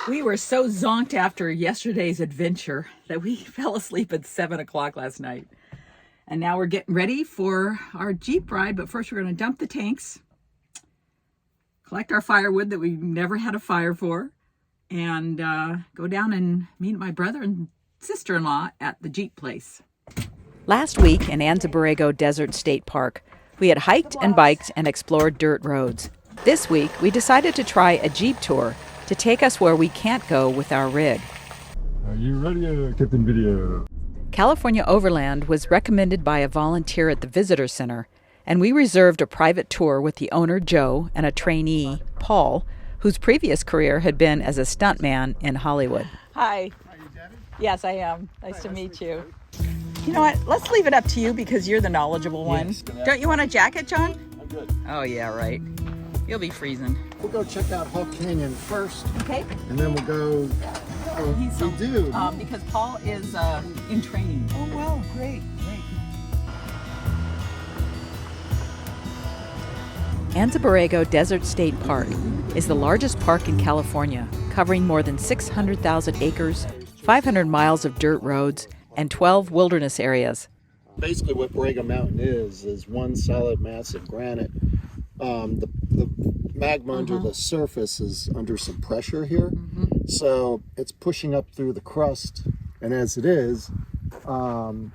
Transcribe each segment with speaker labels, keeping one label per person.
Speaker 1: We were so zonked after yesterday's adventure that we fell asleep at 7 o'clock last night. And now we're getting ready for our Jeep ride, but first we're going to dump the tanks, collect our firewood that we never had a fire for, and go down and meet my brother and sister-in-law at the Jeep place. Last week in Anza Borrego Desert State Park, we had hiked and biked and explored dirt roads. This week, we decided to try a Jeep tour to take us where we can't go with our rig.
Speaker 2: Are you ready to get the video?
Speaker 1: California Overland was recommended by a volunteer at the visitor center, and we reserved a private tour with the owner, Joe, and a trainee, Paul, whose previous career had been as a stuntman in Hollywood. Hi.
Speaker 3: Are you Debbie?
Speaker 1: Yes, I am. Nice to meet you. You know what? Let's leave it up to you because you're the knowledgeable one.
Speaker 2: Yes,
Speaker 1: Don't you want a jacket, John?
Speaker 2: I'm good.
Speaker 1: Oh, yeah, right. You'll be freezing.
Speaker 3: We'll go check out Hawk Canyon first,
Speaker 1: Okay.
Speaker 3: and then we'll go. We do.
Speaker 1: Because Paul is in training.
Speaker 3: Oh, well, great.
Speaker 1: Anza Borrego Desert State Park is the largest park in California, covering more than 600,000 acres, 500 miles of dirt roads, and 12 wilderness areas.
Speaker 3: Basically, what Borrego Mountain is one solid mass of granite. The magma under the surface is under some pressure here, so it's pushing up through the crust, and as it is,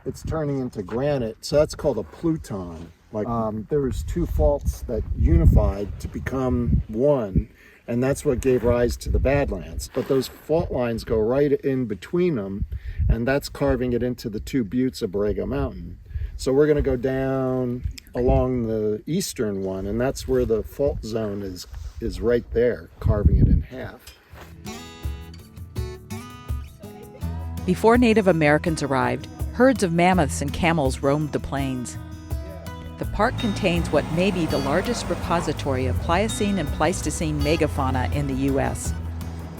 Speaker 3: it's turning into granite. So that's called a pluton. Like there was two faults that unified to become one, and that's what gave rise to the Badlands. But those fault lines go right in between them, and that's carving it into the two buttes of Borrego Mountain. So we're going to go down along the eastern one, and that's where the fault zone is right there, carving it in half.
Speaker 1: Before Native Americans arrived, herds of mammoths and camels roamed the plains. The park contains what may be the largest repository of Pliocene and Pleistocene megafauna in the U.S.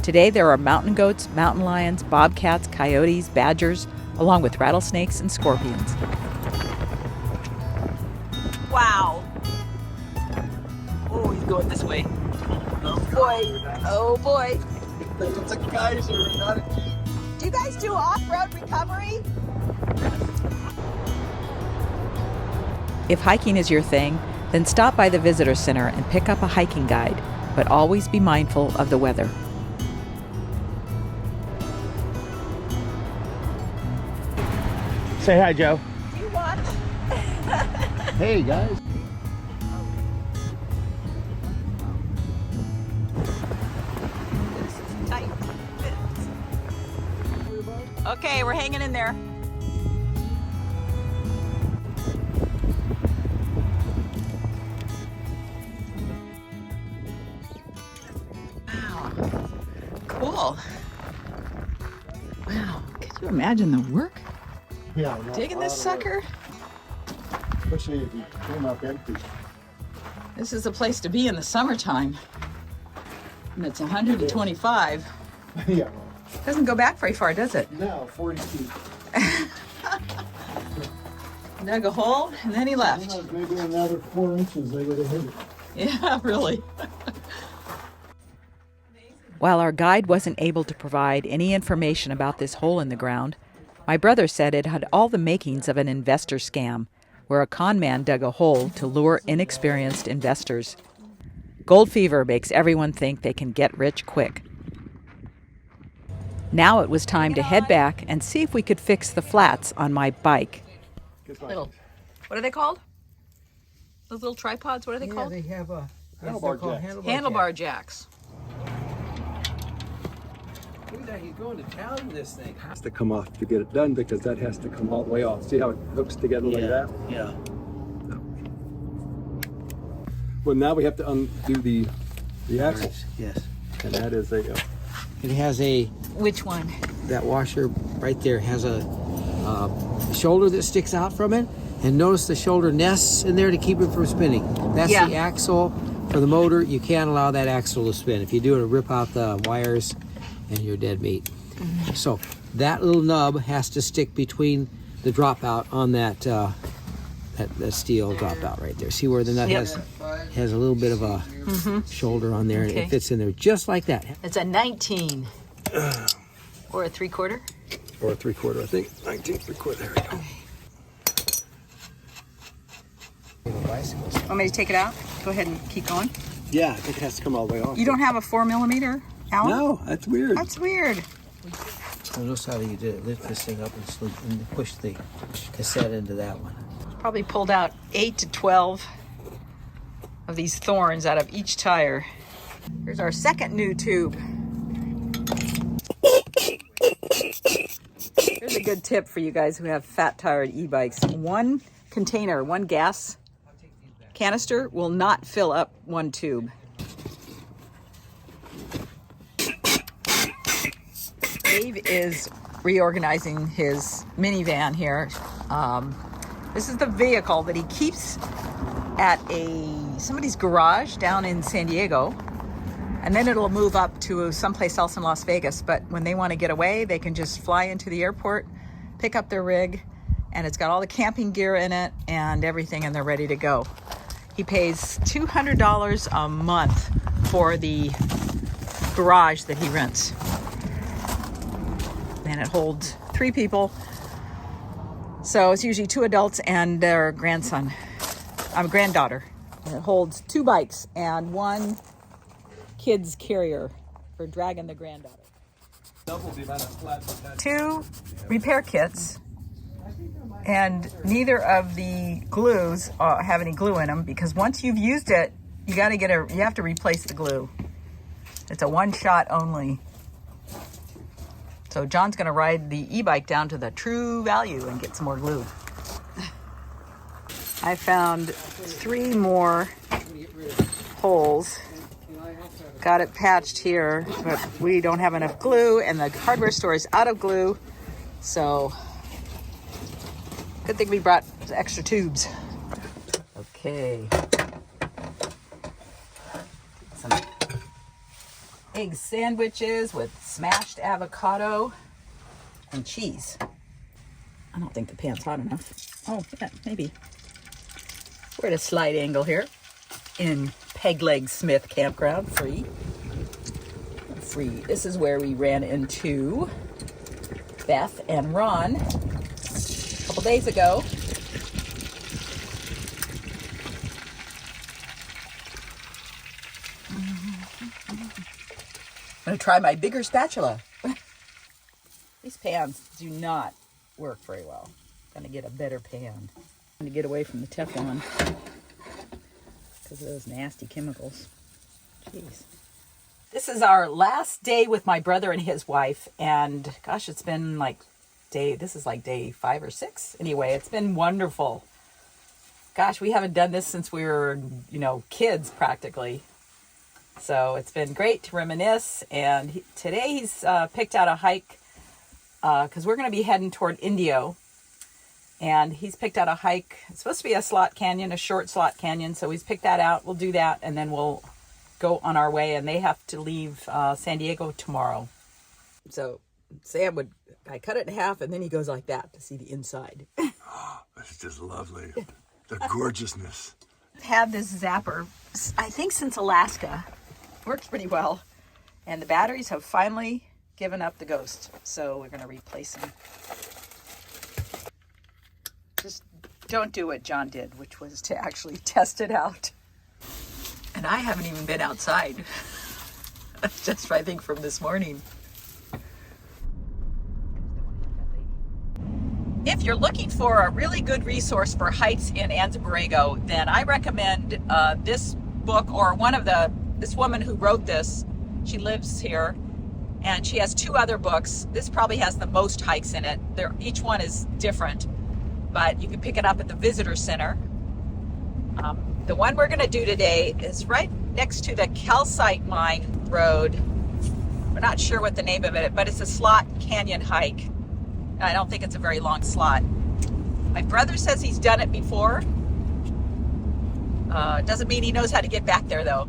Speaker 1: Today there are mountain goats, mountain lions, bobcats, coyotes, badgers, along with rattlesnakes and scorpions. Wow. Oh, he's going this way. Oh boy. Oh boy.
Speaker 3: It's a geyser, not a Jeep.
Speaker 1: Do you guys do off-road recovery? If hiking is your thing, then stop by the visitor center and pick up a hiking guide, but always be mindful of the weather.
Speaker 4: Say hi, Joe.
Speaker 1: Do you watch?
Speaker 3: Hey guys.
Speaker 1: Tight. Okay, we're hanging in there. Wow. Cool. Wow. Could you imagine the work?
Speaker 3: Yeah.
Speaker 1: Digging this sucker?
Speaker 3: Especially if you came up empty.
Speaker 1: This is a place to be in the summertime. And it's 125.
Speaker 3: Yeah.
Speaker 1: Doesn't go back very far, does it?
Speaker 3: No, 40 feet.
Speaker 1: Dug a hole and then he left.
Speaker 3: Maybe another 4 inches, they would have hit it.
Speaker 1: Yeah, really. While our guide wasn't able to provide any information about this hole in the ground, my brother said it had all the makings of an investor scam, where a con man dug a hole to lure inexperienced investors. Gold fever makes everyone think they can get rich quick. Now it was time to head back and see if we could fix the flats on my bike. What are they called? Those little tripods, what are they called?
Speaker 4: They have a
Speaker 3: Handlebar jacks.
Speaker 1: Handlebar jacks.
Speaker 4: Look at that, he's going to town with this thing.
Speaker 2: Has to come off to get it done because that has to come all the way off. See how it hooks together like that?
Speaker 4: Yeah.
Speaker 2: Well, now we have to undo the axle,
Speaker 4: Yes.
Speaker 2: and that is a
Speaker 4: It has a,
Speaker 1: Which one?
Speaker 4: that washer right there has a shoulder that sticks out from it. And notice the shoulder nests in there to keep it from spinning. That's
Speaker 1: Yeah.
Speaker 4: the axle for the motor. You can't allow that axle to spin. If you do, it'll rip out the wires and you're dead meat. So that little nub has to stick between the dropout on that that steel dropout right there. See where the nut has a little bit of a shoulder on there, and
Speaker 1: Okay.
Speaker 4: it fits in there just like that.
Speaker 1: It's a 19. Or a 3/4?
Speaker 2: Or a 3/4, I think. 19 3/4. There we go.
Speaker 4: Bicycles.
Speaker 1: Want me to take it out? Go ahead and keep going.
Speaker 3: Yeah, I think it has to come all the way off.
Speaker 1: You don't have a 4mm, Alan?
Speaker 2: No, that's weird.
Speaker 1: That's weird.
Speaker 4: So notice how you did it. Lift this thing up and push the cassette into that one.
Speaker 1: Probably pulled out 8 to 12 of these thorns out of each tire. Here's our second new tube. Here's a good tip for you guys who have fat-tired e-bikes. One container, one gas canister will not fill up one tube. Dave is reorganizing his minivan here. This is the vehicle that he keeps at somebody's garage down in San Diego, and then it'll move up to someplace else in Las Vegas. But when they want to get away, they can just fly into the airport, pick up their rig, and it's got all the camping gear in it and everything, and they're ready to go. He pays $200 a month for the garage that he rents. And it holds 3 people. So it's usually 2 adults and their granddaughter. And it holds 2 bikes and 1 kid's carrier for dragging the granddaughter. 2 repair kits, and neither of the glues have any glue in them, because once you've used it, you have to replace the glue. It's a one-shot only. So John's gonna ride the e-bike down to the True Value and get some more glue. I found 3 more holes. Got it patched here, but we don't have enough glue, and the hardware store is out of glue. So good thing we brought extra tubes. Okay. Some egg sandwiches with smashed avocado and cheese. I don't think the pan's hot enough. Oh, yeah, maybe. We're at a slight angle here in Peg Leg Smith Campground, free. This is where we ran into Beth and Ron a couple days ago. I'm gonna try my bigger spatula. These pans do not work very well. Gonna get a better pan. I'm gonna get away from the Teflon because of those nasty chemicals. Jeez. This is our last day with my brother and his wife, and gosh, it's been like this is like day 5 or 6. Anyway, it's been wonderful. Gosh, we haven't done this since we were, kids practically. So it's been great to reminisce, and today he's picked out a hike because we're going to be heading toward Indio, and he's picked out a hike. It's supposed to be a slot canyon, a short slot canyon, so he's picked that out. We'll do that, and then we'll go on our way, and they have to leave San Diego tomorrow. So I cut it in half, and then he goes like that to see the inside.
Speaker 2: It's just lovely. The gorgeousness.
Speaker 1: Had this zapper, I think since Alaska. Works pretty well. And the batteries have finally given up the ghost. So we're going to replace them. Just don't do what John did, which was to actually test it out. And I haven't even been outside. That's just, I think, from this morning. If you're looking for a really good resource for hikes in Anza Borrego, then I recommend this book, or this woman who wrote this. She lives here, and she has 2 other books. This probably has the most hikes in it. Each one is different, but you can pick it up at the visitor center. The one we're going to do today is right next to the calcite mine road. We're not sure what the name of it, but it's a slot canyon hike. I don't think it's a very long slot. My brother says he's done it before. Doesn't mean he knows how to get back there, though.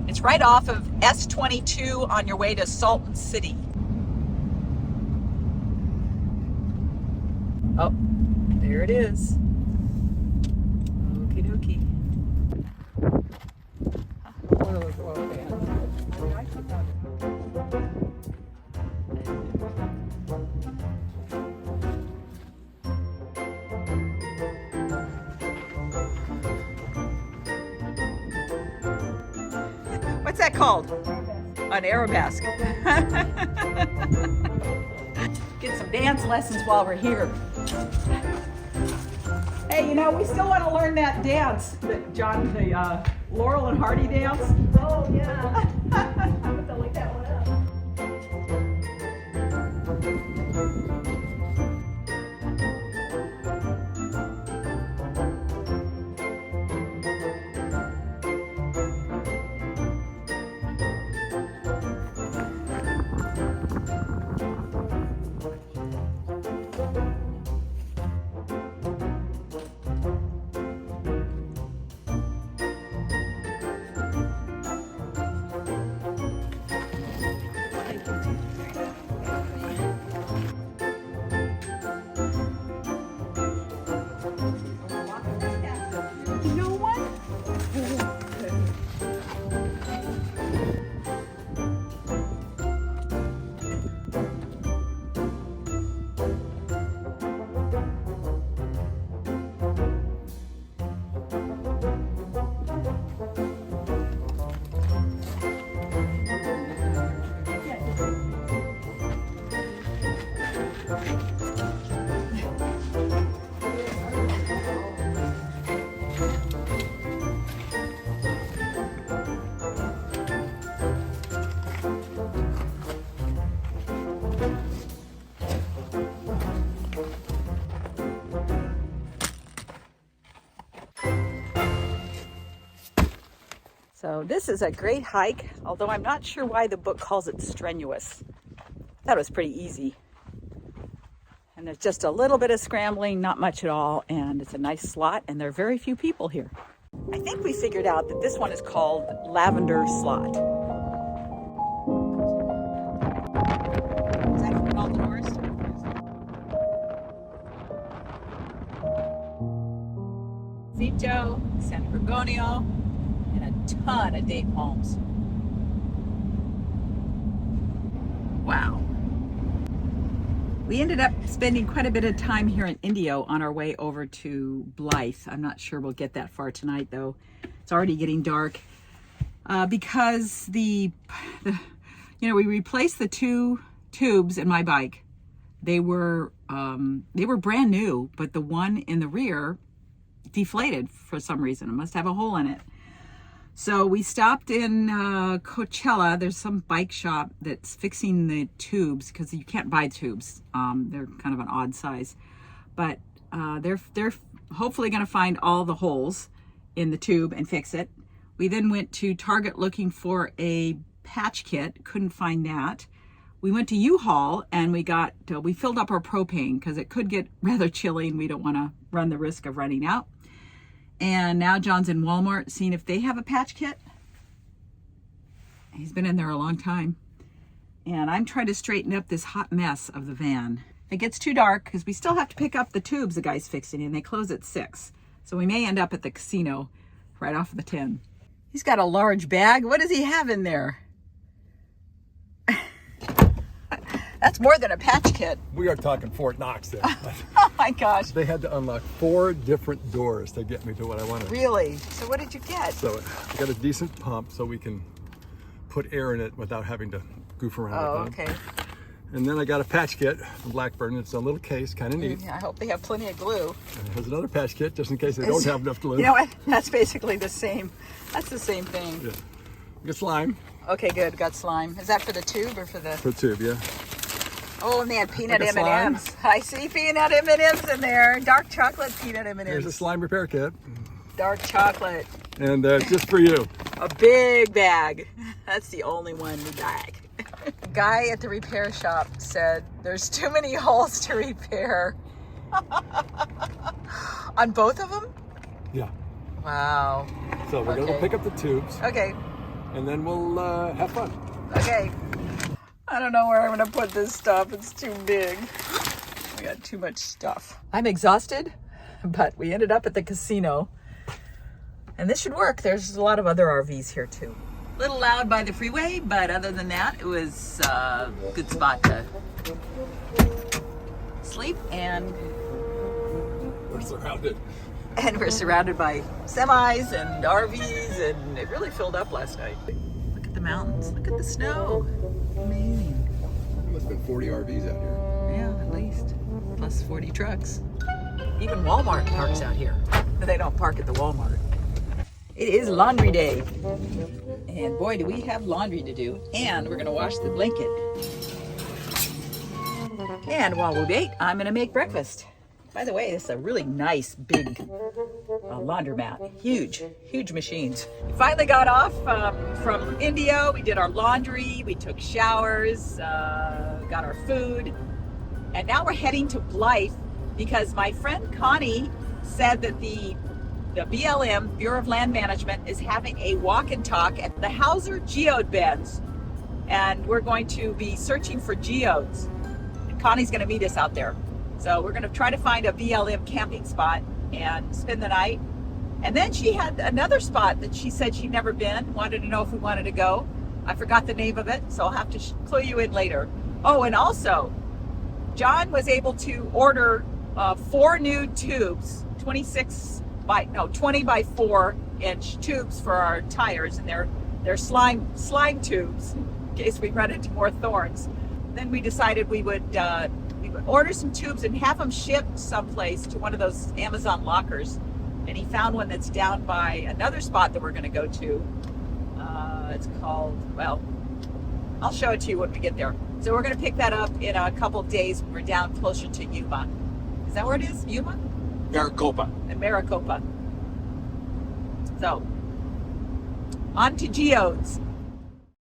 Speaker 1: It's right off of S22 on your way to Salton City. Oh, there it is. Okie dokie. Huh. What's that called? An arabesque. Get some dance lessons while we're here. Hey, you know, we still want to learn that dance that John, the Laurel and Hardy dance.
Speaker 5: Oh, yeah. I have to look that one up.
Speaker 1: You know what? So this is a great hike, although I'm not sure why the book calls it strenuous. I thought it was pretty easy. And there's just a little bit of scrambling, not much at all, and it's a nice slot, and there are very few people here. I think we figured out that this one is called Lavender Slot. Is that from all the tourists? Zito, San Gorgonio, and a ton of date palms. Wow. We ended up spending quite a bit of time here in Indio on our way over to Blythe. I'm not sure we'll get that far tonight, though. It's already getting dark because we replaced the two tubes in my bike. They were brand new, but the one in the rear deflated for some reason. It must have a hole in it. So we stopped in Coachella. There's some bike shop that's fixing the tubes because you can't buy tubes. They're kind of an odd size, but they're hopefully going to find all the holes in the tube and fix it. We then went to Target looking for a patch kit. Couldn't find that. We went to U-Haul and we filled up our propane because it could get rather chilly and we don't want to run the risk of running out. And now John's in Walmart seeing if they have a patch kit. He's been in there a long time. And I'm trying to straighten up this hot mess of the van. It gets too dark because we still have to pick up the tubes the guy's fixing and they close at 6. So we may end up at the casino right off of the 10. He's got a large bag. What does he have in there? That's more than a patch kit.
Speaker 2: We are talking Fort Knox there.
Speaker 1: Oh my gosh.
Speaker 2: They had to unlock 4 different doors to get me to what I wanted.
Speaker 1: Really? So what did you get?
Speaker 2: So I got a decent pump so we can put air in it without having to goof around.
Speaker 1: Oh,
Speaker 2: with it.
Speaker 1: okay.
Speaker 2: And then I got a patch kit from Blackburn. It's a little case, kind of neat.
Speaker 1: Yeah, I hope they have plenty of glue.
Speaker 2: And there's another patch kit just in case they don't have enough glue.
Speaker 1: You know what? That's basically the same. That's the same thing.
Speaker 2: Yeah. Get slime.
Speaker 1: Okay, good. Got slime. Is that for the tube or for the?
Speaker 2: For the tube, yeah.
Speaker 1: Oh, and they had peanut
Speaker 2: Like a
Speaker 1: M&Ms. I see peanut M&Ms in there. Dark chocolate peanut
Speaker 2: Here's a
Speaker 1: M&Ms.
Speaker 2: slime repair kit.
Speaker 1: Dark chocolate.
Speaker 2: And just for you.
Speaker 1: A big bag. That's the only one in the bag. Guy at the repair shop said there's too many holes to repair. On both of them?
Speaker 2: Yeah.
Speaker 1: Wow.
Speaker 2: So we're going to go pick up the tubes.
Speaker 1: Okay.
Speaker 2: And then we'll have fun.
Speaker 1: Okay. I don't know where I'm going to put this stuff. It's too big. We got too much stuff. I'm exhausted, but we ended up at the casino. And this should work. There's a lot of other RVs here too. A little loud by the freeway, but other than that, it was a good spot to sleep. And
Speaker 2: We're surrounded.
Speaker 1: we're surrounded by semis and RVs, and it really filled up last night. Look at the mountains. Look at the snow. Amazing.
Speaker 2: There must have been 40 RVs out here.
Speaker 1: Yeah, at least. Plus 40 trucks. Even Walmart parks out here. But they don't park at the Walmart. It is laundry day. And boy, do we have laundry to do. And we're going to wash the blanket. And while we wait, I'm going to make breakfast. By the way, this is a really nice, big laundromat. Huge, huge machines. We finally got off from Indio. We did our laundry. We took showers, got our food. And now we're heading to Blythe because my friend Connie said that the BLM, Bureau of Land Management, is having a walk and talk at the Hauser geode beds. And we're going to be searching for geodes. And Connie's going to meet us out there. So we're going to try to find a BLM camping spot and spend the night. And then she had another spot that she said she'd never been, wanted to know if we wanted to go. I forgot the name of it, so I'll have to clue you in later. Oh, and also, John was able to order 4 new tubes, 20 by 4 inch tubes for our tires, and they're slime tubes in case we run into more thorns. Then we decided we would order some tubes and have them shipped someplace to one of those Amazon lockers. And he found one that's down by another spot that we're going to go to. It's called, well, I'll show it to you when we get there. So we're going to pick that up in a couple of days when we're down closer to Yuma. Is that where it is? Yuma?
Speaker 2: Maricopa.
Speaker 1: In Maricopa. So, on to geodes.